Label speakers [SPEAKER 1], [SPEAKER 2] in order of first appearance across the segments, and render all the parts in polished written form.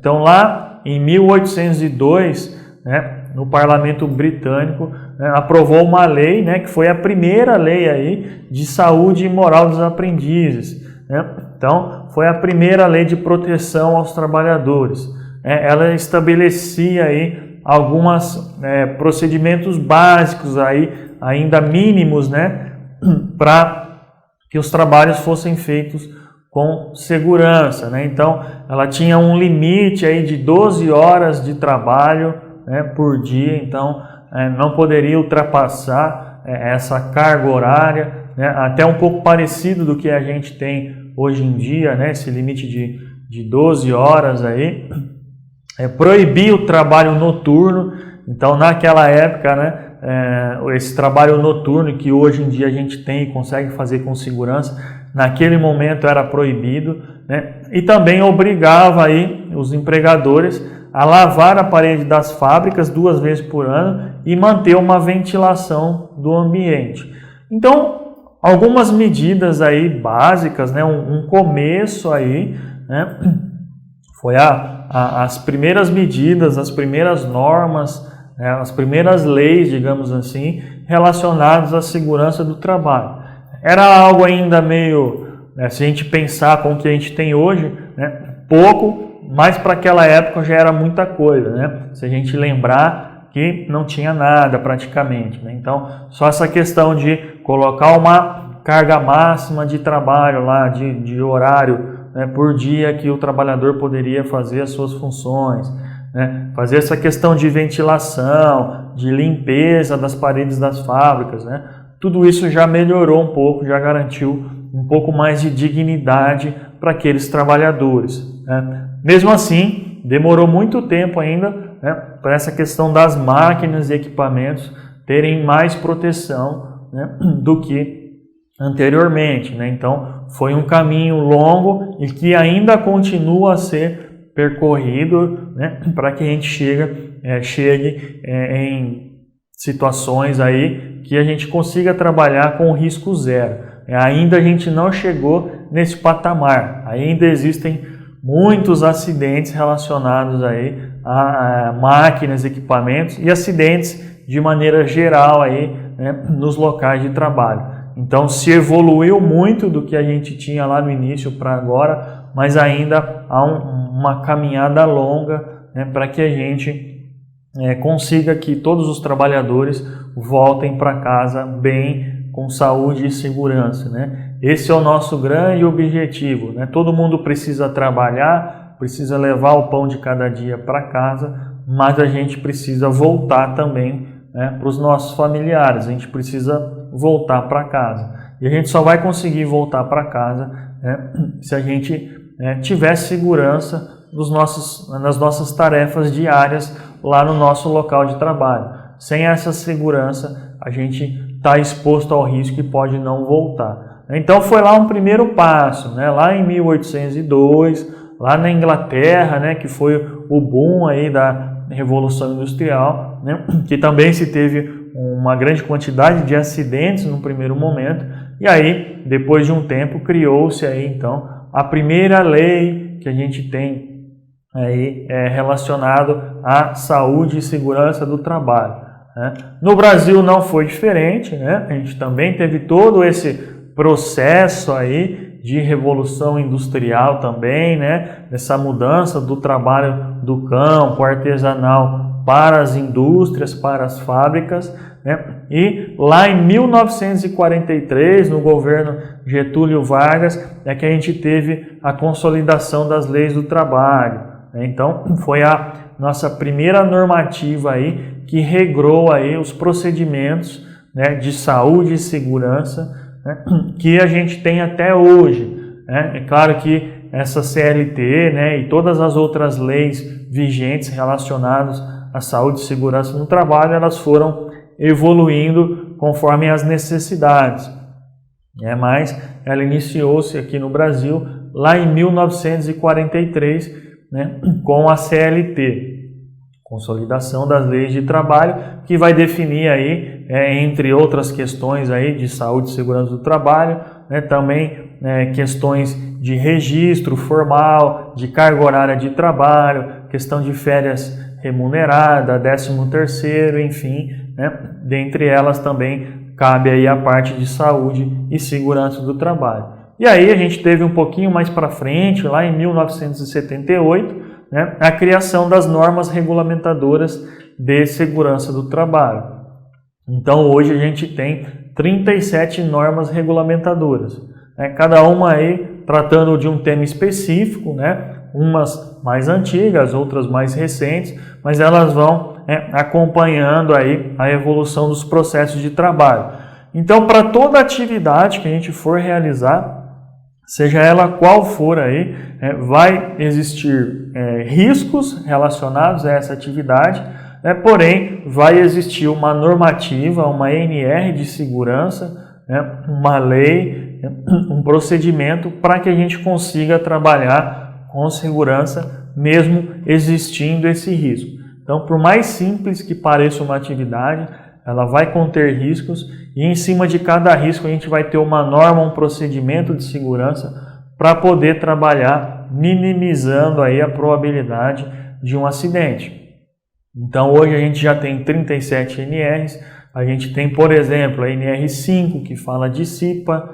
[SPEAKER 1] Então lá em 1802, né, no Parlamento Britânico, né, aprovou uma lei, né, que foi a primeira lei aí de saúde e moral dos aprendizes, né? Então foi a primeira lei de proteção aos trabalhadores. Ela estabelecia aí alguns procedimentos básicos aí, ainda mínimos, né, para que os trabalhos fossem feitos com segurança, né? Então ela tinha um limite aí de 12 horas de trabalho, né, por dia, então não poderia ultrapassar essa carga horária, né, até um pouco parecido do que a gente tem hoje em dia, né, esse limite de 12 horas aí. Proibir o trabalho noturno. Então naquela época, né, esse trabalho noturno que hoje em dia a gente tem e consegue fazer com segurança, naquele momento era proibido, né? E também obrigava aí os empregadores a lavar a parede das fábricas 2 vezes por ano e manter uma ventilação do ambiente. Então, algumas medidas aí básicas, né? Um começo aí, né? Foi as primeiras medidas, as primeiras normas, né? As primeiras leis, digamos assim, relacionadas à segurança do trabalho. Era algo ainda meio, né, se a gente pensar com o que a gente tem hoje, né, pouco, mas para aquela época já era muita coisa, né? Se a gente lembrar que não tinha nada praticamente, né? Então, só essa questão de colocar uma carga máxima de trabalho lá, de horário, né, por dia que o trabalhador poderia fazer as suas funções, né? Fazer essa questão de ventilação, de limpeza das paredes das fábricas, né? Tudo isso já melhorou um pouco, já garantiu um pouco mais de dignidade para aqueles trabalhadores, né? Mesmo assim, demorou muito tempo ainda, né, para essa questão das máquinas e equipamentos terem mais proteção, né, do que anteriormente, né? Então, foi um caminho longo e que ainda continua a ser percorrido, né, para que a gente chegue em situações aí que a gente consiga trabalhar com risco zero. Ainda a gente não chegou nesse patamar, ainda existem muitos acidentes relacionados aí a máquinas, equipamentos e acidentes de maneira geral aí, né, nos locais de trabalho. Então se evoluiu muito do que a gente tinha lá no início para agora, mas ainda há uma caminhada longa, né, para que a gente consiga que todos os trabalhadores voltem para casa bem, com saúde e segurança, né? Esse é o nosso grande objetivo, né? Todo mundo precisa trabalhar, precisa levar o pão de cada dia para casa, mas a gente precisa voltar também, né, para os nossos familiares, a gente precisa voltar para casa. E a gente só vai conseguir voltar para casa, né, se a gente tiver segurança nas nossas tarefas diárias lá no nosso local de trabalho. Sem essa segurança, a gente está exposto ao risco e pode não voltar. Então foi lá um primeiro passo, né? Lá em 1802, lá na Inglaterra, né, que foi o boom aí da Revolução Industrial, né, que também se teve uma grande quantidade de acidentes no primeiro momento, e aí, depois de um tempo, criou-se aí então a primeira lei que a gente tem aí relacionado à saúde e segurança do trabalho. No Brasil não foi diferente, né? A gente também teve todo esse processo aí de revolução industrial também, né? Essa mudança do trabalho do campo artesanal para as indústrias, para as fábricas, né? E lá em 1943, no governo Getúlio Vargas, é que a gente teve a consolidação das leis do trabalho, né? Então foi a nossa primeira normativa aí que regrou aí os procedimentos, né, de saúde e segurança, né, que a gente tem até hoje, né? É claro que essa CLT, né, e todas as outras leis vigentes relacionadas à saúde e segurança no trabalho, elas foram evoluindo conforme as necessidades, né? Mas ela iniciou-se aqui no Brasil lá em 1943, né, com a CLT. Consolidação das leis de trabalho, que vai definir aí, entre outras questões aí de saúde e segurança do trabalho, né, também questões de registro formal, de carga horária de trabalho, questão de férias remunerada, 13º, enfim, né? Dentre elas também cabe aí a parte de saúde e segurança do trabalho. E aí a gente teve um pouquinho mais para frente, lá em 1978, né, a criação das normas regulamentadoras de segurança do trabalho. Então hoje a gente tem 37 normas regulamentadoras, né, cada uma aí tratando de um tema específico, né, umas mais antigas, outras mais recentes, mas elas vão acompanhando aí a evolução dos processos de trabalho. Então, para toda atividade que a gente for realizar, seja ela qual for aí, vai existir riscos relacionados a essa atividade, porém vai existir uma normativa, uma NR de segurança, uma lei, um procedimento para que a gente consiga trabalhar com segurança, mesmo existindo esse risco. Então, por mais simples que pareça uma atividade, ela vai conter riscos e em cima de cada risco a gente vai ter uma norma, um procedimento de segurança para poder trabalhar minimizando aí a probabilidade de um acidente. Então, hoje a gente já tem 37 NRs, a gente tem, por exemplo, a NR5 que fala de CIPA,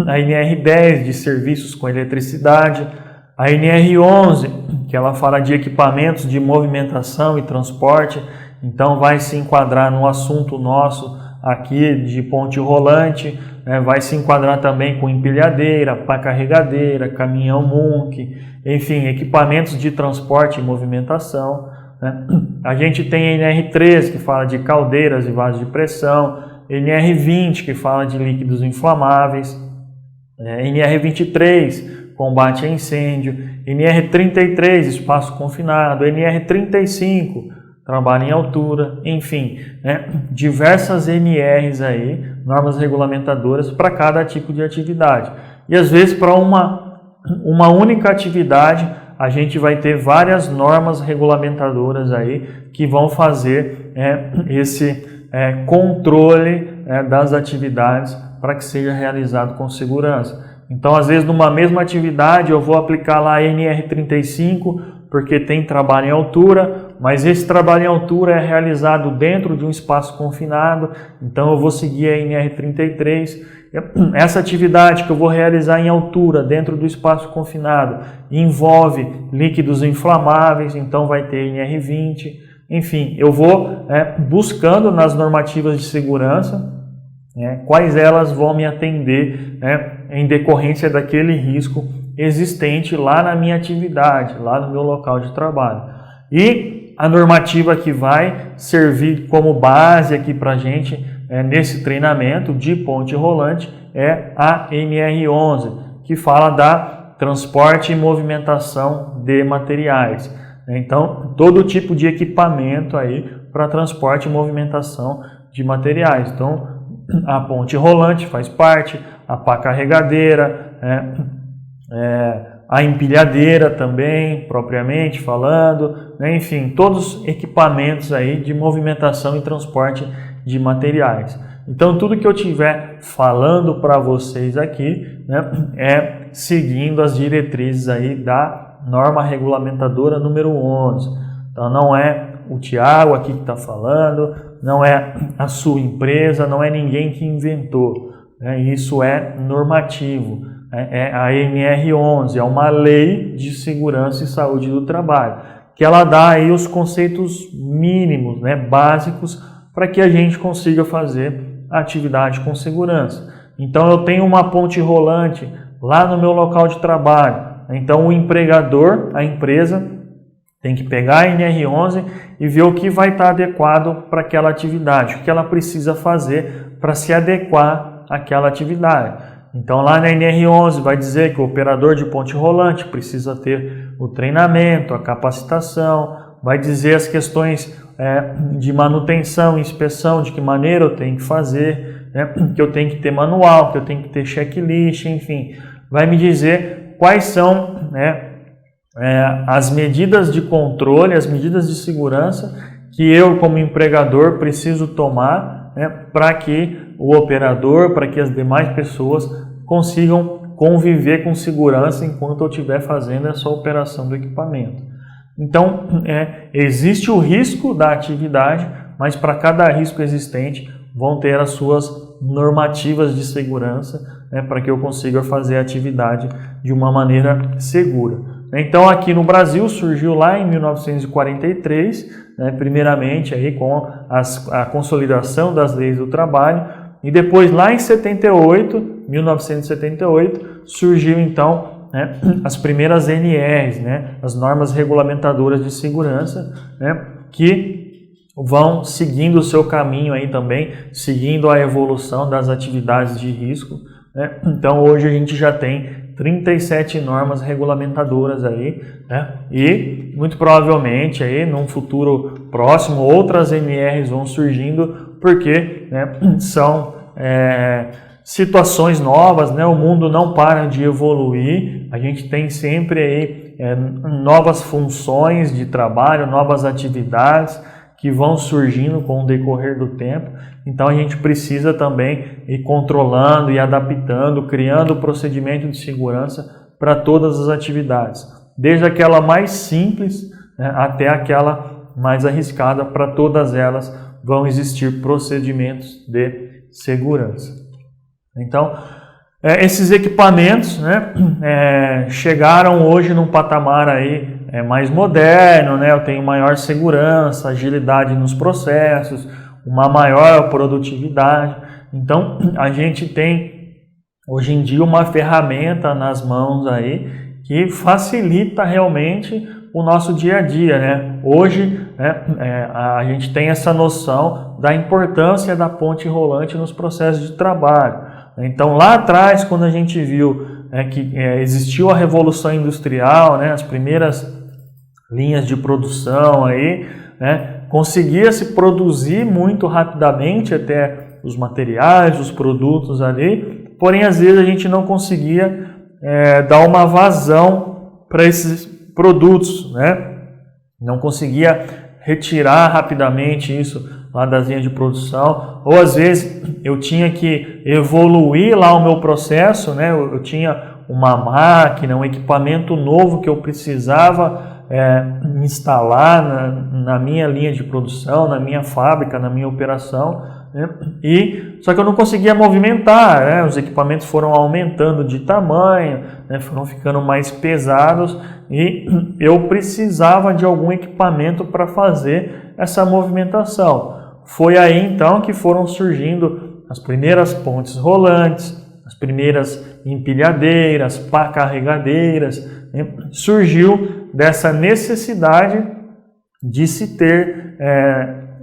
[SPEAKER 1] a NR10 de serviços com eletricidade, a NR11, que ela fala de equipamentos de movimentação e transporte, então vai se enquadrar no assunto nosso aqui de ponte rolante, vai se enquadrar também com empilhadeira, pá carregadeira, caminhão MUNC, enfim, equipamentos de transporte e movimentação. A gente tem a NR13, que fala de caldeiras e vasos de pressão, NR20, que fala de líquidos inflamáveis, NR23, combate a incêndio, NR33, espaço confinado, NR35, trabalho em altura, enfim, diversas NRs aí, normas regulamentadoras para cada tipo de atividade. E às vezes para uma única atividade a gente vai ter várias normas regulamentadoras aí que vão fazer esse controle das atividades para que seja realizado com segurança. Então, às vezes, numa mesma atividade, eu vou aplicar lá a NR35, porque tem trabalho em altura, mas esse trabalho em altura é realizado dentro de um espaço confinado, então eu vou seguir a NR33. Essa atividade que eu vou realizar em altura, dentro do espaço confinado, envolve líquidos inflamáveis, então vai ter NR20. Enfim, eu vou buscando nas normativas de segurança quais elas vão me atender em decorrência daquele risco existente lá na minha atividade, lá no meu local de trabalho. E a normativa que vai servir como base aqui para a gente nesse treinamento de ponte rolante é a NR11, que fala da transporte e movimentação de materiais. Então, todo tipo de equipamento aí para transporte e movimentação de materiais. Então, a ponte rolante faz parte, a pá carregadeira, a empilhadeira também, propriamente falando, enfim, todos os equipamentos aí de movimentação e transporte de materiais. Então, tudo que eu estiver falando para vocês aqui é seguindo as diretrizes aí da norma regulamentadora número 11. Então, não é o Tiago aqui que está falando, não é a sua empresa, não é ninguém que inventou. Isso é normativo. É a NR11, é uma lei de segurança e saúde do trabalho, que ela dá aí os conceitos mínimos, básicos, para que a gente consiga fazer a atividade com segurança. Então, eu tenho uma ponte rolante lá no meu local de trabalho. Então, o empregador, a empresa, tem que pegar a NR11 e ver o que vai estar adequado para aquela atividade, o que ela precisa fazer para se adequar àquela atividade. Então, lá na NR11 vai dizer que o operador de ponte rolante precisa ter o treinamento, a capacitação, vai dizer as questões de manutenção, inspeção, de que maneira eu tenho que fazer, que eu tenho que ter manual, que eu tenho que ter checklist, enfim, vai me dizer quais são as medidas de controle, as medidas de segurança que eu, como empregador, preciso tomar para que o operador, para que as demais pessoas consigam conviver com segurança enquanto eu estiver fazendo essa operação do equipamento. Então, existe o risco da atividade, mas para cada risco existente vão ter as suas normativas de segurança, né, para que eu consiga fazer a atividade de uma maneira segura. Então, aqui no Brasil surgiu lá em 1943, né, primeiramente aí com a consolidação das leis do trabalho, e depois lá em 1978, surgiu então, né, as primeiras NRs, né, as normas regulamentadoras de segurança, né, que vão seguindo o seu caminho aí também, seguindo a evolução das atividades de risco, né? Então hoje a gente já tem 37 normas regulamentadoras aí, né? E muito provavelmente aí num futuro próximo outras NRs vão surgindo, porque, né, são situações novas, né? O mundo não para de evoluir, a gente tem sempre aí novas funções de trabalho, novas atividades que vão surgindo com o decorrer do tempo. Então a gente precisa também ir controlando e adaptando, criando procedimento de segurança para todas as atividades, desde aquela mais simples, né, até aquela mais arriscada. Para todas elas vão existir procedimentos de segurança. Então, esses equipamentos, né, chegaram hoje num patamar aí mais moderno, né? Eu tenho maior segurança, agilidade nos processos, uma maior produtividade. Então, a gente tem hoje em dia uma ferramenta nas mãos aí que facilita realmente o nosso dia a dia, né? Hoje, né, a gente tem essa noção da importância da ponte rolante nos processos de trabalho. Então, lá atrás, quando a gente viu que existiu a Revolução Industrial, né, as primeiras linhas de produção aí, né, conseguia-se produzir muito rapidamente até os materiais, os produtos ali, porém às vezes a gente não conseguia dar uma vazão para esses produtos, né? Não conseguia retirar rapidamente isso lá das linhas de produção, ou às vezes eu tinha que evoluir lá o meu processo, né? Eu tinha uma máquina, um equipamento novo que eu precisava instalar na minha linha de produção, na minha fábrica, na minha operação, né? Só que eu não conseguia movimentar, né? Os equipamentos foram aumentando de tamanho, né? Foram ficando mais pesados e eu precisava de algum equipamento para fazer essa movimentação. Foi aí então que foram surgindo as primeiras pontes rolantes, as primeiras empilhadeiras, pá carregadeiras, né? Surgiu dessa necessidade de se ter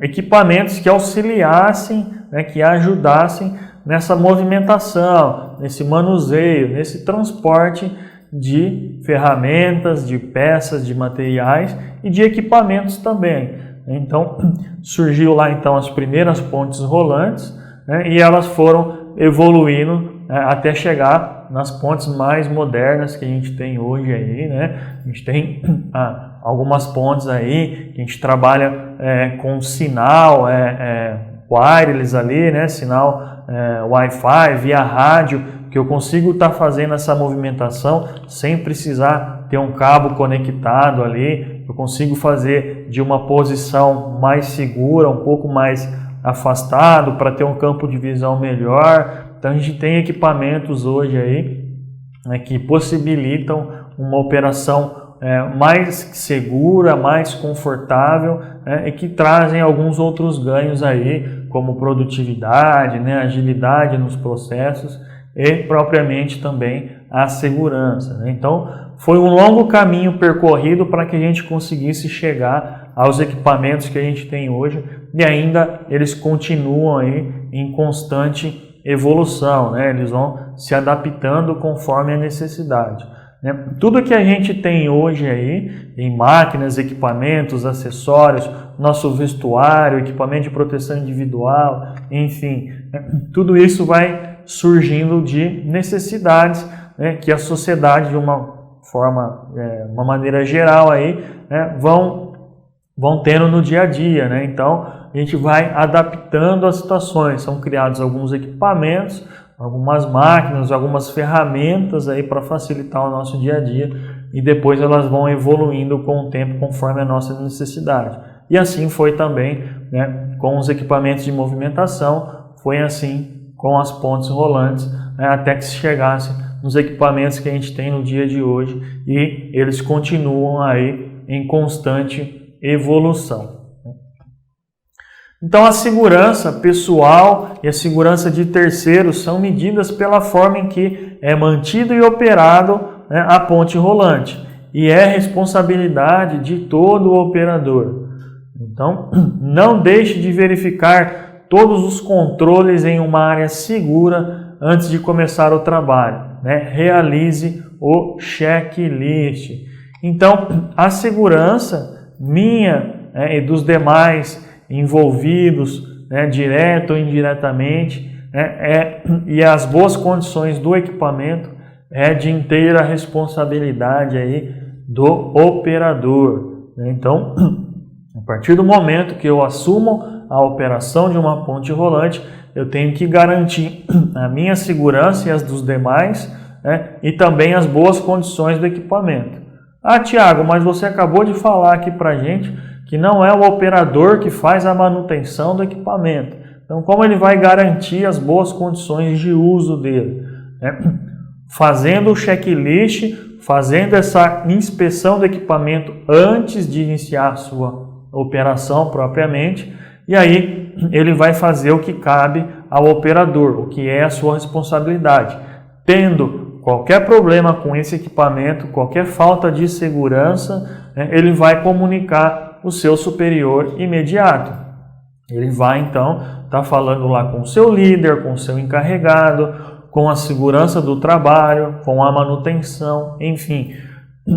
[SPEAKER 1] equipamentos que auxiliassem, né, que ajudassem nessa movimentação, nesse manuseio, nesse transporte de ferramentas, de peças, de materiais e de equipamentos também. Então, surgiu lá então as primeiras pontes rolantes, né, e elas foram evoluindo até chegar nas pontes mais modernas que a gente tem hoje aí, né? A gente tem algumas pontes aí que a gente trabalha com sinal wireless ali, né? Sinal Wi-Fi via rádio, que eu consigo estar fazendo essa movimentação sem precisar ter um cabo conectado ali. Eu consigo fazer de uma posição mais segura, um pouco mais afastado, para ter um campo de visão melhor. Então a gente tem equipamentos hoje aí, né, que possibilitam uma operação mais segura, mais confortável, né, e que trazem alguns outros ganhos aí, como produtividade, né, agilidade nos processos e propriamente também a segurança, né? Então foi um longo caminho percorrido para que a gente conseguisse chegar aos equipamentos que a gente tem hoje, e ainda eles continuam aí em constante evolução, né? Eles vão se adaptando conforme a necessidade, né? Tudo que a gente tem hoje aí, em máquinas, equipamentos, acessórios, nosso vestuário, equipamento de proteção individual, enfim, né? Tudo isso vai surgindo de necessidades, né, que a sociedade, de uma forma, uma maneira geral aí, né, vão tendo no dia a dia, né? Então a gente vai adaptando as situações. São criados alguns equipamentos, algumas máquinas, algumas ferramentas aí para facilitar o nosso dia a dia, e depois elas vão evoluindo com o tempo conforme a nossa necessidade. E assim foi também, né, com os equipamentos de movimentação, foi assim com as pontes rolantes, né, até que se chegasse nos equipamentos que a gente tem no dia de hoje, e eles continuam aí em constante evolução. Então a segurança pessoal e a segurança de terceiros são medidas pela forma em que é mantido e operado, né, a ponte rolante, e é responsabilidade de todo o operador. Então não deixe de verificar todos os controles em uma área segura antes de começar o trabalho, né? Realize o checklist. Então a segurança minha, né, e dos demais envolvidos, né, direto ou indiretamente, né, e as boas condições do equipamento é de inteira responsabilidade aí do operador. Então, a partir do momento que eu assumo a operação de uma ponte rolante, eu tenho que garantir a minha segurança e as dos demais, né, e também as boas condições do equipamento. Ah, Tiago, mas você acabou de falar aqui para a gente que não é o operador que faz a manutenção do equipamento. Então, como ele vai garantir as boas condições de uso dele? Fazendo o checklist, fazendo essa inspeção do equipamento antes de iniciar a sua operação propriamente, e aí ele vai fazer o que cabe ao operador, o que é a sua responsabilidade. Tendo qualquer problema com esse equipamento, qualquer falta de segurança, ele vai comunicar o seu superior imediato. Ele vai então estar falando lá com o seu líder, com o seu encarregado, com a segurança do trabalho, com a manutenção, enfim.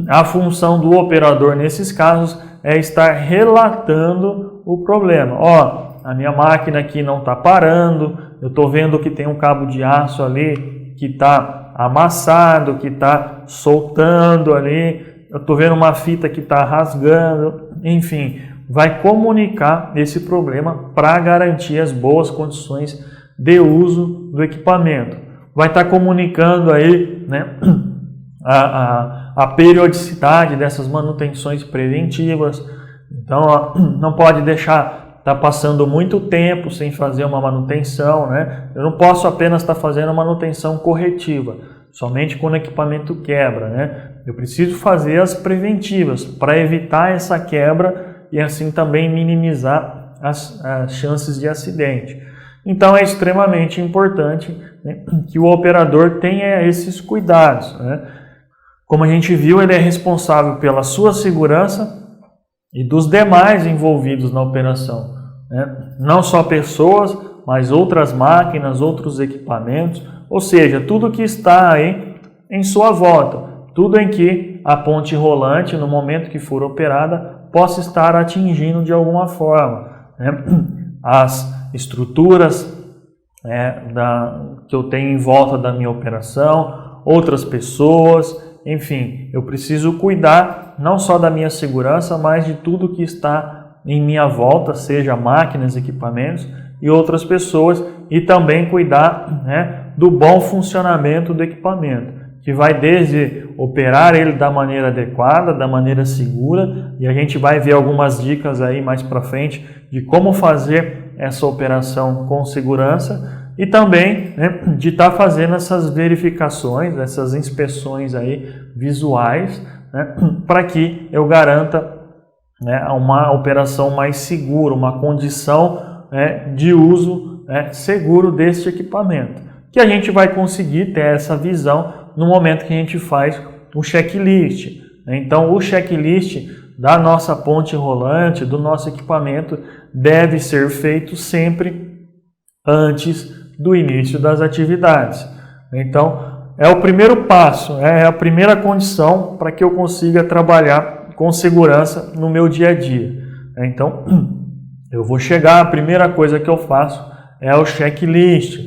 [SPEAKER 1] A função do operador nesses casos é estar relatando o problema. Ó, a minha máquina aqui não está parando, eu estou vendo que tem um cabo de aço ali que está amassado, que está soltando ali, eu estou vendo uma fita que está rasgando, enfim, vai comunicar esse problema para garantir as boas condições de uso do equipamento. Vai estar comunicando aí, né, a periodicidade dessas manutenções preventivas. Então, ó, não pode deixar estar passando muito tempo sem fazer uma manutenção, né? Eu não posso apenas estar fazendo manutenção corretiva, somente quando o equipamento quebra, né? Eu preciso fazer as preventivas para evitar essa quebra e assim também minimizar as chances de acidente. Então é extremamente importante, né, que o operador tenha esses cuidados, né? Como a gente viu, ele é responsável pela sua segurança e dos demais envolvidos na operação, né? Não só pessoas, mas outras máquinas, outros equipamentos, ou seja, tudo que está aí em sua volta, tudo em que a ponte rolante, no momento que for operada, possa estar atingindo de alguma forma, né, as estruturas, que eu tenho em volta da minha operação, outras pessoas, enfim, eu preciso cuidar não só da minha segurança, mas de tudo que está em minha volta, seja máquinas, equipamentos e outras pessoas, e também cuidar, né, do bom funcionamento do equipamento, que vai desde operar ele da maneira adequada, da maneira segura, e a gente vai ver algumas dicas aí mais para frente de como fazer essa operação com segurança, e também, né, de estar fazendo essas verificações, essas inspeções aí visuais, né, para que eu garanta, né, uma operação mais segura, uma condição, né, de uso, né, seguro deste equipamento, que a gente vai conseguir ter essa visão no momento que a gente faz o checklist. Então, o checklist da nossa ponte rolante, do nosso equipamento, deve ser feito sempre antes do início das atividades. Então, é o primeiro passo, é a primeira condição para que eu consiga trabalhar com segurança no meu dia a dia. Então, eu vou chegar, a primeira coisa que eu faço é o checklist.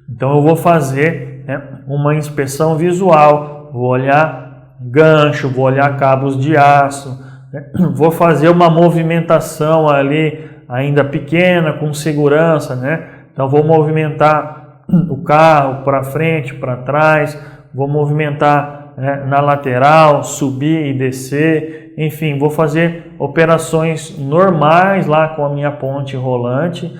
[SPEAKER 1] Então, eu vou fazer, né, uma inspeção visual, vou olhar gancho, vou olhar cabos de aço, né, vou fazer uma movimentação ali ainda pequena, com segurança, né? Então, vou movimentar o carro para frente, para trás, vou movimentar né, na lateral, subir e descer, enfim, vou fazer operações normais lá com a minha ponte rolante,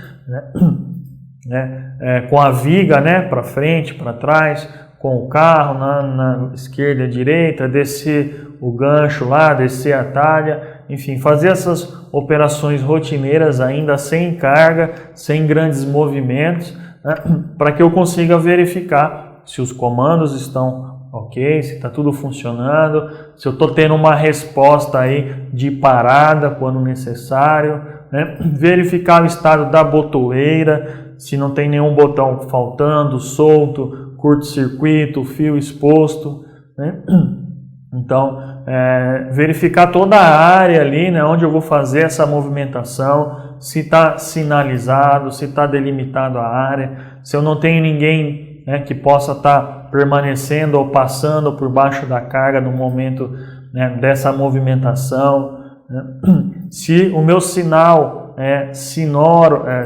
[SPEAKER 1] né, com a viga, né, para frente, para trás, com o carro na esquerda e direita, descer o gancho lá, descer a talha, enfim, fazer essas operações rotineiras ainda sem carga, sem grandes movimentos, né, para que eu consiga verificar se os comandos estão ok, se está tudo funcionando, se eu estou tendo uma resposta aí de parada quando necessário, né, verificar o estado da botoeira, se não tem nenhum botão faltando, solto, curto-circuito, fio exposto, né? Então, verificar toda a área ali, né, onde eu vou fazer essa movimentação, se está sinalizado, se está delimitado a área, se eu não tenho ninguém, né, que possa estar permanecendo ou passando por baixo da carga no momento, né, dessa movimentação, né? Se o meu sinal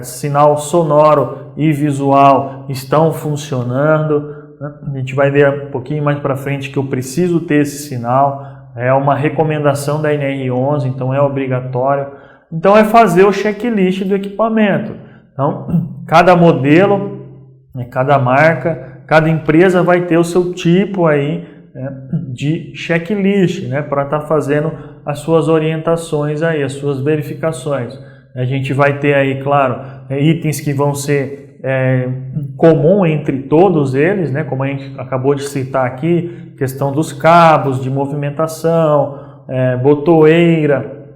[SPEAKER 1] sinal sonoro e visual estão funcionando, né? A gente vai ver um pouquinho mais para frente que eu preciso ter esse sinal, é uma recomendação da NR11, então é obrigatório. Então é fazer o checklist do equipamento. Então, cada modelo, cada marca, cada empresa vai ter o seu tipo aí, né, de checklist, né, para estar fazendo as suas orientações aí, as suas verificações. A gente vai ter aí, claro, itens que vão ser comum entre todos eles, né, como a gente acabou de citar aqui, questão dos cabos de movimentação, botoeira,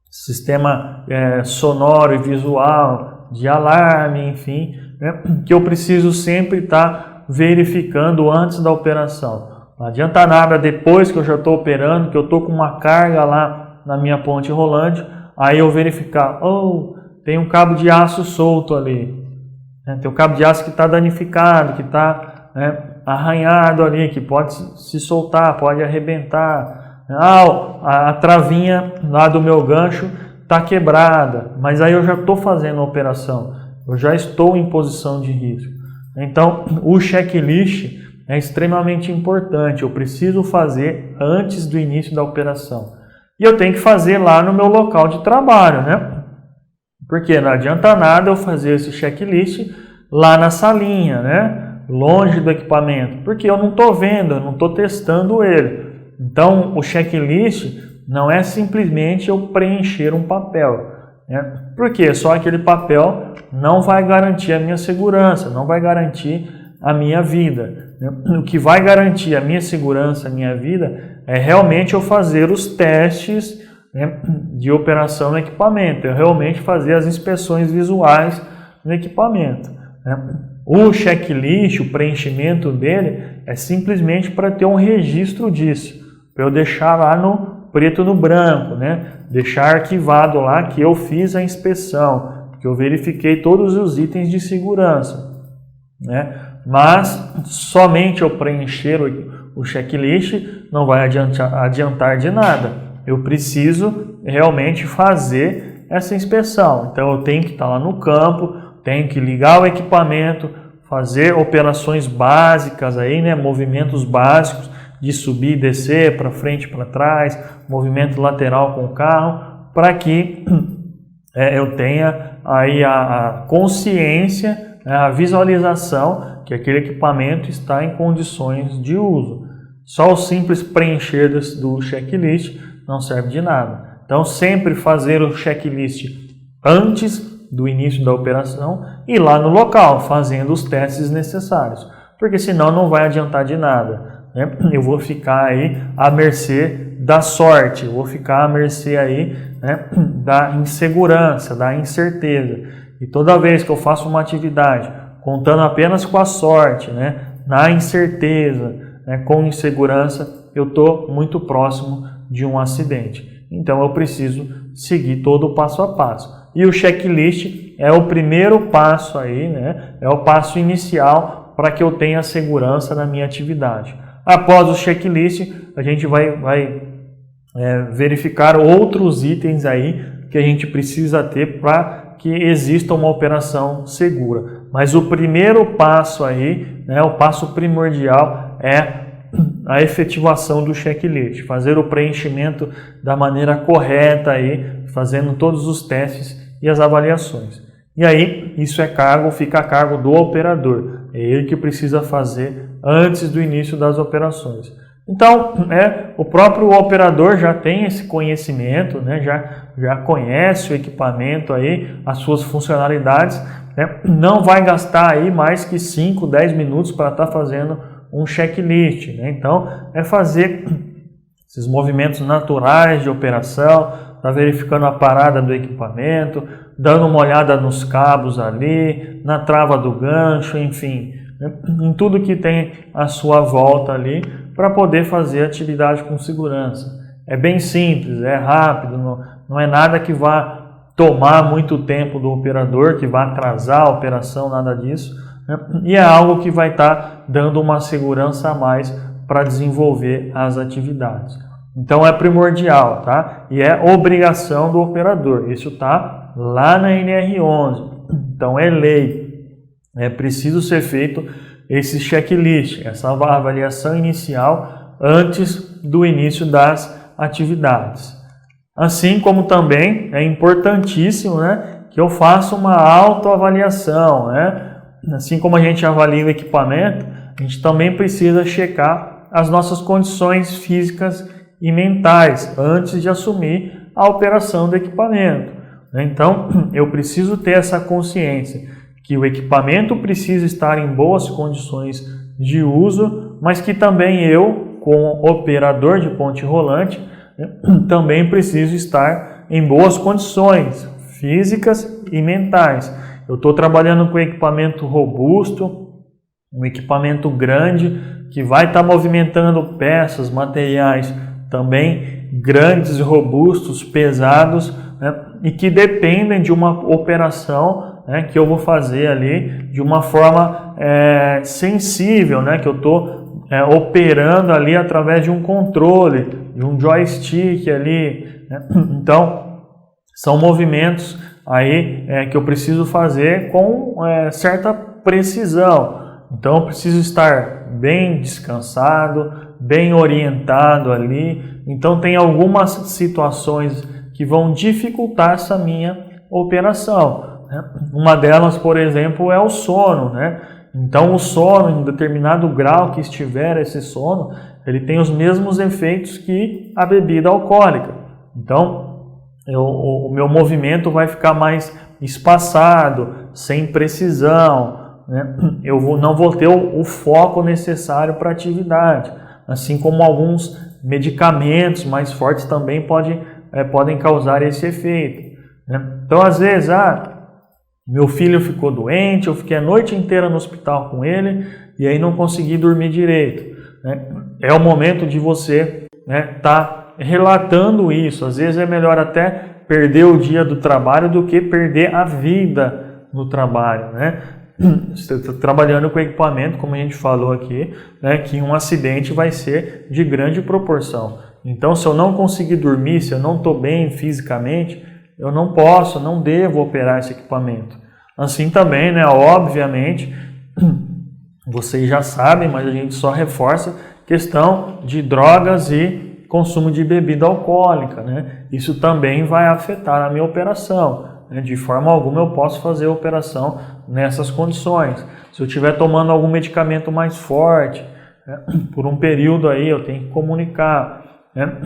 [SPEAKER 1] sistema sonoro e visual, de alarme, enfim, né, que eu preciso sempre estar verificando antes da operação. Não adianta nada depois que eu já estou operando, que eu estou com uma carga lá na minha ponte rolante, aí eu verificar, tem um cabo de aço solto ali, né? Tem um cabo de aço que está danificado, que está, né, arranhado ali, que pode se soltar, pode arrebentar. A travinha lá do meu gancho está quebrada, mas aí eu já estou fazendo a operação, eu já estou em posição de risco. Então, o checklist é extremamente importante, eu preciso fazer antes do início da operação. E eu tenho que fazer lá no meu local de trabalho, né? Porque não adianta nada eu fazer esse checklist lá na salinha, né? Longe do equipamento, porque eu não estou vendo, eu não estou testando ele. Então, o checklist não é simplesmente eu preencher um papel, né? Porque só aquele papel não vai garantir a minha segurança, não vai garantir a minha vida. O que vai garantir a minha segurança, a minha vida, é realmente eu fazer os testes, né, de operação no equipamento, é realmente fazer as inspeções visuais no equipamento, né? O checklist, o preenchimento dele, é simplesmente para ter um registro disso, para eu deixar lá no preto no branco, né? Deixar arquivado lá que eu fiz a inspeção, que eu verifiquei todos os itens de segurança, né? Mas somente eu preencher o checklist não vai adiantar de nada. Eu preciso realmente fazer essa inspeção. Então eu tenho que estar lá no campo, tenho que ligar o equipamento, fazer operações básicas aí, né, movimentos básicos de subir e descer para frente e para trás, movimento lateral com o carro, para que eu tenha aí a consciência, a visualização que aquele equipamento está em condições de uso. Só o simples preencher do checklist não serve de nada. Então, sempre fazer o checklist antes do início da operação e lá no local, fazendo os testes necessários. Porque senão não vai adiantar de nada, né? Eu vou ficar aí à mercê da sorte, eu vou ficar à mercê aí, né, da insegurança, da incerteza. E toda vez que eu faço uma atividade contando apenas com a sorte, né, na incerteza, né, com insegurança, eu estou muito próximo de um acidente. Então eu preciso seguir todo o passo a passo. E o checklist é o primeiro passo aí, né, é o passo inicial para que eu tenha segurança na minha atividade. Após o checklist, a gente vai verificar outros itens aí que a gente precisa ter para que exista uma operação segura. Mas o primeiro passo aí, né, o passo primordial é a efetivação do checklist, fazer o preenchimento da maneira correta aí, fazendo todos os testes e as avaliações. E aí, isso fica a cargo do operador. É ele que precisa fazer antes do início das operações. Então, o próprio operador já tem esse conhecimento, né? já conhece o equipamento aí, as suas funcionalidades, né? Não vai gastar aí mais que 5, 10 minutos para estar fazendo um checklist, né? Então, é fazer esses movimentos naturais de operação, tá verificando a parada do equipamento, dando uma olhada nos cabos ali, na trava do gancho, enfim, né? Em tudo que tem à sua volta ali, para poder fazer atividade com segurança. É bem simples, é rápido, não é nada que vá tomar muito tempo do operador, que vá atrasar a operação, nada disso, né? E é algo que vai estar dando uma segurança a mais para desenvolver as atividades. Então é primordial, tá? E é obrigação do operador. Isso está lá na NR11. Então é lei. É preciso ser feito esse checklist, essa avaliação inicial antes do início das atividades. Assim como também é importantíssimo, né, que eu faça uma autoavaliação, né? Assim como a gente avalia o equipamento, a gente também precisa checar as nossas condições físicas e mentais antes de assumir a operação do equipamento. Então, eu preciso ter essa consciência que o equipamento precisa estar em boas condições de uso, mas que também eu, como operador de ponte rolante, também preciso estar em boas condições físicas e mentais. Eu estou trabalhando com equipamento robusto, um equipamento grande, que vai estar movimentando peças, materiais também grandes, robustos, pesados, né, e que dependem de uma operação, né, que eu vou fazer ali de uma forma sensível, né, que eu estou operando ali através de um controle, de um joystick ali, né? Então, são movimentos aí que eu preciso fazer com certa precisão. Então, eu preciso estar bem descansado, bem orientado ali. Então, tem algumas situações que vão dificultar essa minha operação, né? Uma delas, por exemplo, é o sono, né? Então, o sono, em determinado grau que estiver esse sono, ele tem os mesmos efeitos que a bebida alcoólica. Então, o meu movimento vai ficar mais espaçado, sem precisão, né? Eu não vou ter o foco necessário para a atividade, assim como alguns medicamentos mais fortes também podem causar esse efeito, né? Então, às vezes, meu filho ficou doente, eu fiquei a noite inteira no hospital com ele e aí não consegui dormir direito, né? É o momento de você tá relatando isso. Às vezes é melhor até perder o dia do trabalho do que perder a vida no trabalho, né? Você está trabalhando com equipamento, como a gente falou aqui, né, que um acidente vai ser de grande proporção. Então, se eu não conseguir dormir, se eu não estou bem fisicamente, eu não devo operar esse equipamento. Assim também, né, obviamente, vocês já sabem, mas a gente só reforça questão de drogas e consumo de bebida alcoólica, né? Isso também vai afetar a minha operação, né? De forma alguma eu posso fazer a operação nessas condições. Se eu estiver tomando algum medicamento mais forte, né, por um período aí eu tenho que comunicar, né?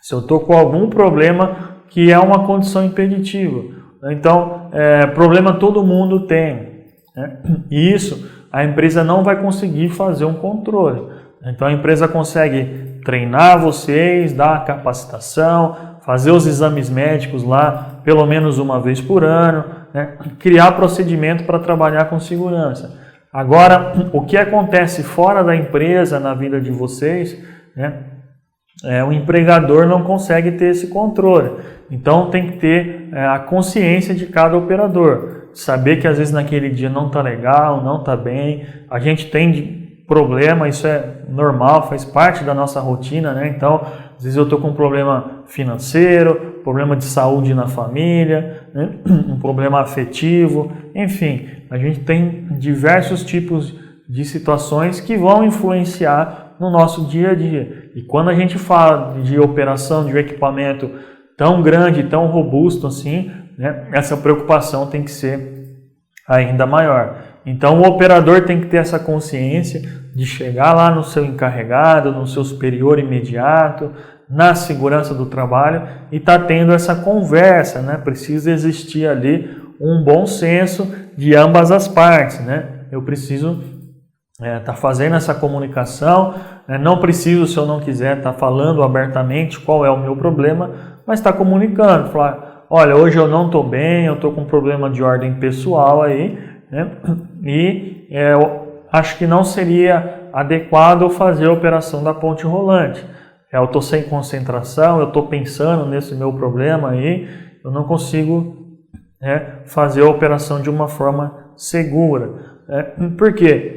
[SPEAKER 1] Se eu estou com algum problema que é uma condição impeditiva. Então, problema todo mundo tem, né? E isso a empresa não vai conseguir fazer um controle. Então, a empresa consegue treinar vocês, dar a capacitação, fazer os exames médicos lá pelo menos uma vez por ano, né? Criar procedimento para trabalhar com segurança. Agora, o que acontece fora da empresa, na vida de vocês, né? O empregador não consegue ter esse controle. Então tem que ter a consciência de cada operador. Saber que às vezes naquele dia não está legal, não está bem. A gente tem problema, isso é normal, faz parte da nossa rotina, né? Então, às vezes eu estou com um problema financeiro, problema de saúde na família, né? Um problema afetivo, enfim. A gente tem diversos tipos de situações que vão influenciar no nosso dia a dia. E quando a gente fala de operação de um equipamento tão grande, tão robusto assim, né, essa preocupação tem que ser ainda maior. Então o operador tem que ter essa consciência de chegar lá no seu encarregado, no seu superior imediato, na segurança do trabalho e tá tendo essa conversa, né? Precisa existir ali um bom senso de ambas as partes, né? Eu preciso tá fazendo essa comunicação, né? Não preciso, se eu não quiser, estar falando abertamente qual é o meu problema, mas está comunicando, falar, olha, hoje eu não estou bem, eu estou com um problema de ordem pessoal aí, né? E eu acho que não seria adequado fazer a operação da ponte rolante. Eu estou sem concentração, eu estou pensando nesse meu problema aí, eu não consigo fazer a operação de uma forma segura. Por quê?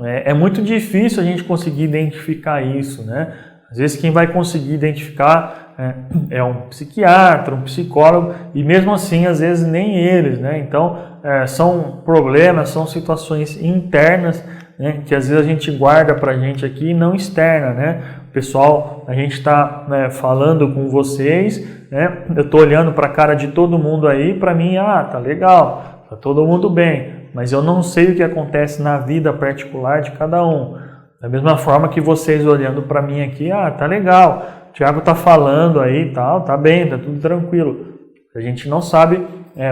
[SPEAKER 1] É muito difícil a gente conseguir identificar isso, né? Às vezes quem vai conseguir identificar é um psiquiatra, um psicólogo, e mesmo assim, às vezes, nem eles, né? Então, são problemas, são situações internas, né, que às vezes a gente guarda pra gente aqui e não externa, né? Pessoal, a gente está falando com vocês, né? Eu estou olhando para a cara de todo mundo aí, para mim, tá legal, tá todo mundo bem, mas eu não sei o que acontece na vida particular de cada um. Da mesma forma que vocês olhando para mim aqui, tá legal, o Thiago tá falando aí e tal, tá bem, tá tudo tranquilo. A gente não sabe,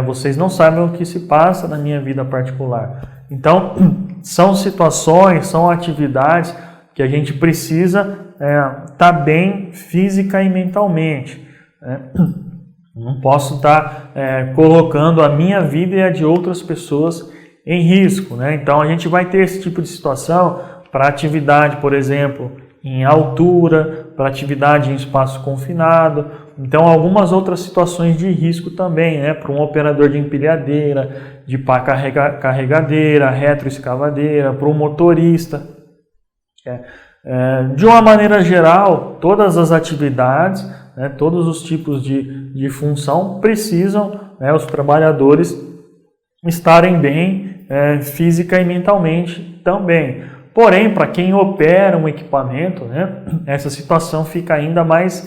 [SPEAKER 1] vocês não sabem o que se passa na minha vida particular. Então, são situações, são atividades que a gente precisa estar bem física e mentalmente. Não posso estar colocando a minha vida e a de outras pessoas em risco, né? Então a gente vai ter esse tipo de situação para atividade, por exemplo, em altura, para atividade em espaço confinado. Então algumas outras situações de risco também, né? Para um operador de empilhadeira, de pá carregadeira, retroescavadeira, para um motorista. De uma maneira geral, todas as atividades, né, todos os tipos de função precisam, né, os trabalhadores estarem bem física e mentalmente também. Porém, para quem opera um equipamento, né, essa situação fica ainda mais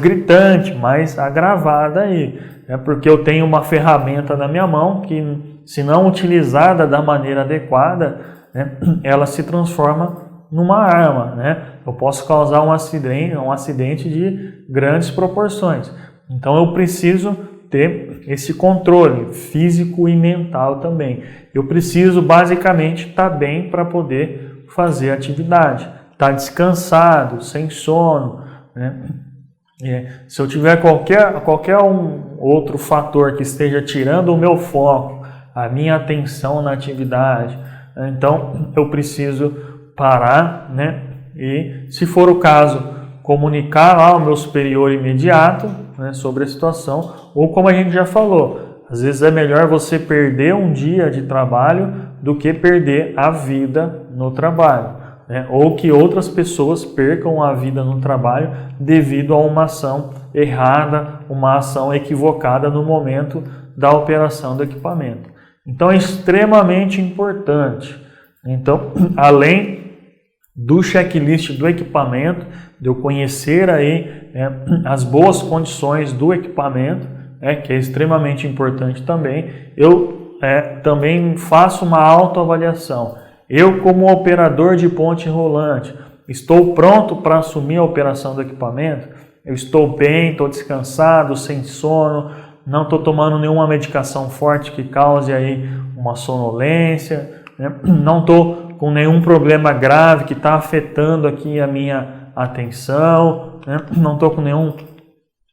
[SPEAKER 1] gritante, mais agravada aí, né, porque eu tenho uma ferramenta na minha mão que, se não utilizada da maneira adequada, né, ela se transforma numa arma, né? Eu posso causar um acidente de grandes proporções. Então eu preciso ter esse controle físico e mental também. Eu preciso basicamente estar bem para poder fazer atividade, estar descansado, sem sono, né? Se eu tiver qualquer outro fator que esteja tirando o meu foco, a minha atenção na atividade, então eu preciso parar, né? E, se for o caso, comunicar lá ao meu superior imediato, né, sobre a situação, ou como a gente já falou, às vezes é melhor você perder um dia de trabalho do que perder a vida no trabalho, né? Ou que outras pessoas percam a vida no trabalho devido a uma ação errada, uma ação equivocada no momento da operação do equipamento. Então é extremamente importante. Então, além do checklist do equipamento, de eu conhecer aí as boas condições do equipamento, que é extremamente importante também, eu também faço uma autoavaliação. Eu, como operador de ponte rolante, estou pronto para assumir a operação do equipamento? Eu estou bem, estou descansado, sem sono, não estou tomando nenhuma medicação forte que cause aí uma sonolência, né? Não estou com nenhum problema grave que está afetando aqui a minha atenção, né? Não estou com nenhum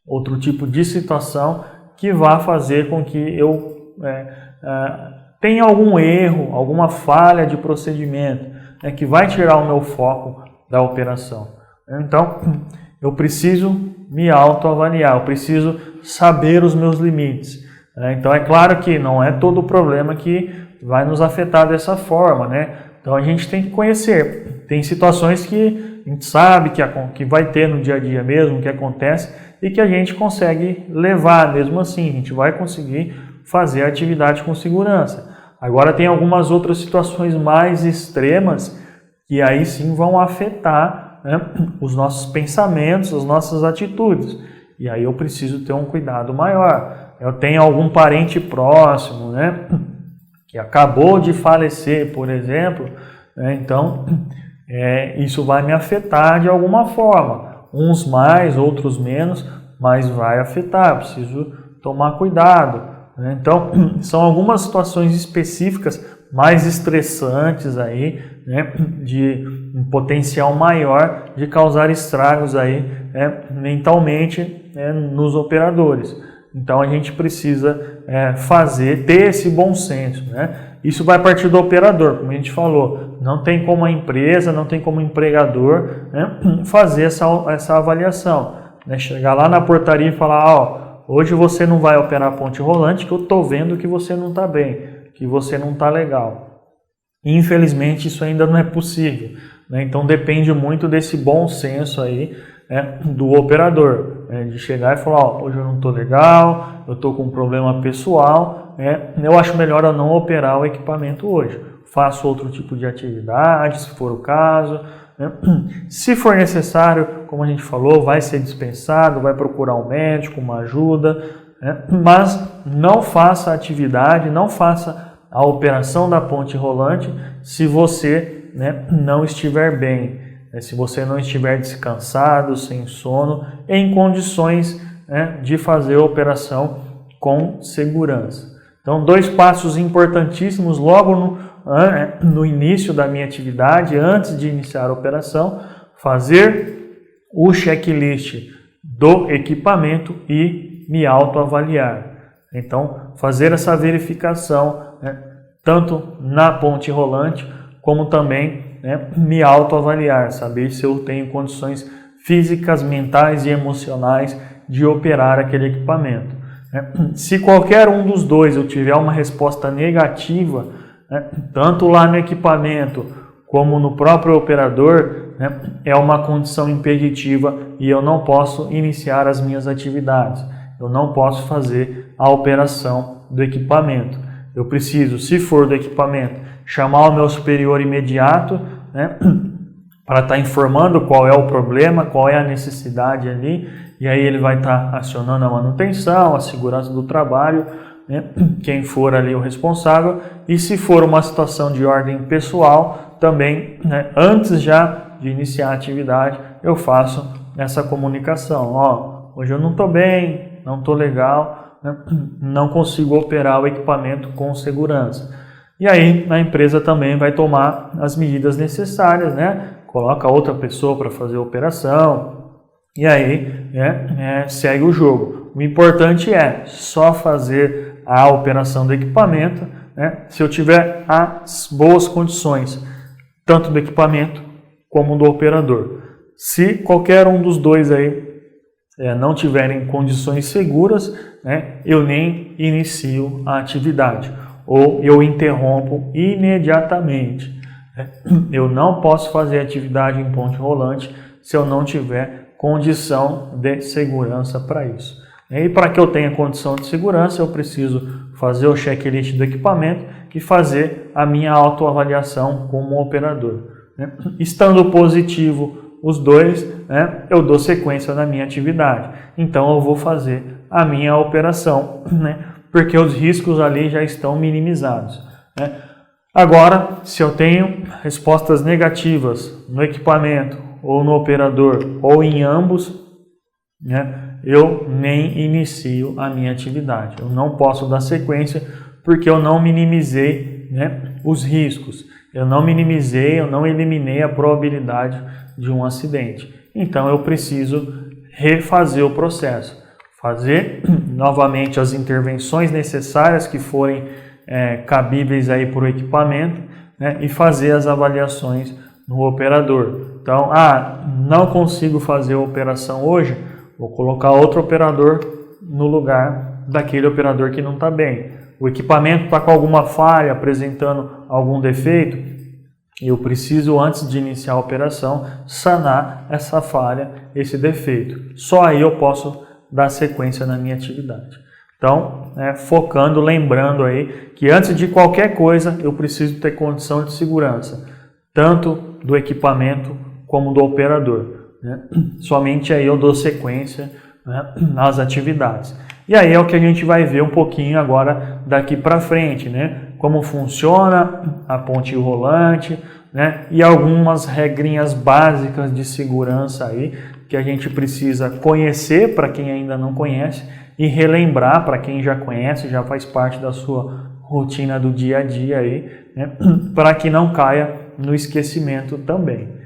[SPEAKER 1] outro tipo de situação que vá fazer com que eu tenha algum erro, alguma falha de procedimento, né, que vai tirar o meu foco da operação. Então, eu preciso me autoavaliar, eu preciso saber os meus limites. Então, é claro que não é todo problema que vai nos afetar dessa forma, né? Então a gente tem que conhecer. Tem situações que a gente sabe que vai ter no dia a dia mesmo, que acontece, e que a gente consegue levar mesmo assim. A gente vai conseguir fazer a atividade com segurança. Agora tem algumas outras situações mais extremas que aí sim vão afetar, né, os nossos pensamentos, as nossas atitudes. E aí eu preciso ter um cuidado maior. Eu tenho algum parente próximo, né, que acabou de falecer, por exemplo, né, então isso vai me afetar de alguma forma. Uns mais, outros menos, mas vai afetar. Eu preciso tomar cuidado, né? Então, são algumas situações específicas mais estressantes aí, né, de um potencial maior de causar estragos aí, né, mentalmente, né, nos operadores. Então a gente precisa ter esse bom senso, né? Isso vai partir do operador, como a gente falou. Não tem como a empresa, não tem como o empregador, né, fazer essa avaliação, né? Chegar lá na portaria e falar, hoje você não vai operar ponte rolante, que eu estou vendo que você não está bem, que você não está legal. Infelizmente isso ainda não é possível, né? Então depende muito desse bom senso aí, né, do operador, né, de chegar e falar, hoje eu não estou legal, eu estou com um problema pessoal, né, eu acho melhor eu não operar o equipamento hoje. Faço outro tipo de atividade, se for o caso, né? Se for necessário, como a gente falou, vai ser dispensado, vai procurar um médico, uma ajuda, né? Mas não faça a atividade, não faça a operação da ponte rolante se você, né, não estiver bem, né? Se você não estiver descansado, sem sono, em condições, né, de fazer a operação com segurança. Então, 2 passos importantíssimos logo no início da minha atividade, antes de iniciar a operação: fazer o checklist do equipamento e me autoavaliar. Então, fazer essa verificação, né, tanto na ponte rolante, como também, né, me autoavaliar, saber se eu tenho condições físicas, mentais e emocionais de operar aquele equipamento. Se qualquer um dos dois eu tiver uma resposta negativa, né, tanto lá no equipamento como no próprio operador, né, é uma condição impeditiva e eu não posso iniciar as minhas atividades. Eu não posso fazer a operação do equipamento. Eu preciso, se for do equipamento, chamar o meu superior imediato, né, para estar informando qual é o problema, qual é a necessidade ali, e aí ele vai estar acionando a manutenção, a segurança do trabalho, né, quem for ali o responsável. E se for uma situação de ordem pessoal, também, né, antes já de iniciar a atividade, eu faço essa comunicação. Hoje eu não estou bem, não estou legal, né, não consigo operar o equipamento com segurança. E aí a empresa também vai tomar as medidas necessárias, né? Coloca outra pessoa para fazer a operação e aí segue o jogo. O importante é só fazer a operação do equipamento, né, se eu tiver as boas condições, tanto do equipamento como do operador. Se qualquer um dos dois aí não tiverem condições seguras, né, eu nem inicio a atividade ou eu interrompo imediatamente. Eu não posso fazer atividade em ponte rolante se eu não tiver condição de segurança para isso. E para que eu tenha condição de segurança, eu preciso fazer o checklist do equipamento e fazer a minha autoavaliação como operador. Estando positivo os dois, né, eu dou sequência na minha atividade. Então eu vou fazer a minha operação, né, porque os riscos ali já estão minimizados, né. Agora, se eu tenho respostas negativas no equipamento ou no operador ou em ambos, né, eu nem inicio a minha atividade. Eu não posso dar sequência porque eu não minimizei, né, os riscos. Eu não minimizei, eu não eliminei a probabilidade de um acidente. Então eu preciso refazer o processo, fazer novamente as intervenções necessárias que forem cabíveis aí para o equipamento, né, e fazer as avaliações no operador. Então, não consigo fazer a operação hoje, vou colocar outro operador no lugar daquele operador que não está bem. O equipamento está com alguma falha, apresentando algum defeito, e eu preciso, antes de iniciar a operação, sanar essa falha, esse defeito. Só aí eu posso dar sequência na minha atividade. Então, focando, lembrando aí que antes de qualquer coisa eu preciso ter condição de segurança, tanto do equipamento como do operador, né? Somente aí eu dou sequência, né, nas atividades. E aí é o que a gente vai ver um pouquinho agora daqui para frente, né? Como funciona a ponte rolante, né? E algumas regrinhas básicas de segurança aí que a gente precisa conhecer para quem ainda não conhece e relembrar para quem já conhece, já faz parte da sua rotina do dia a dia aí, né? Para que não caia no esquecimento também.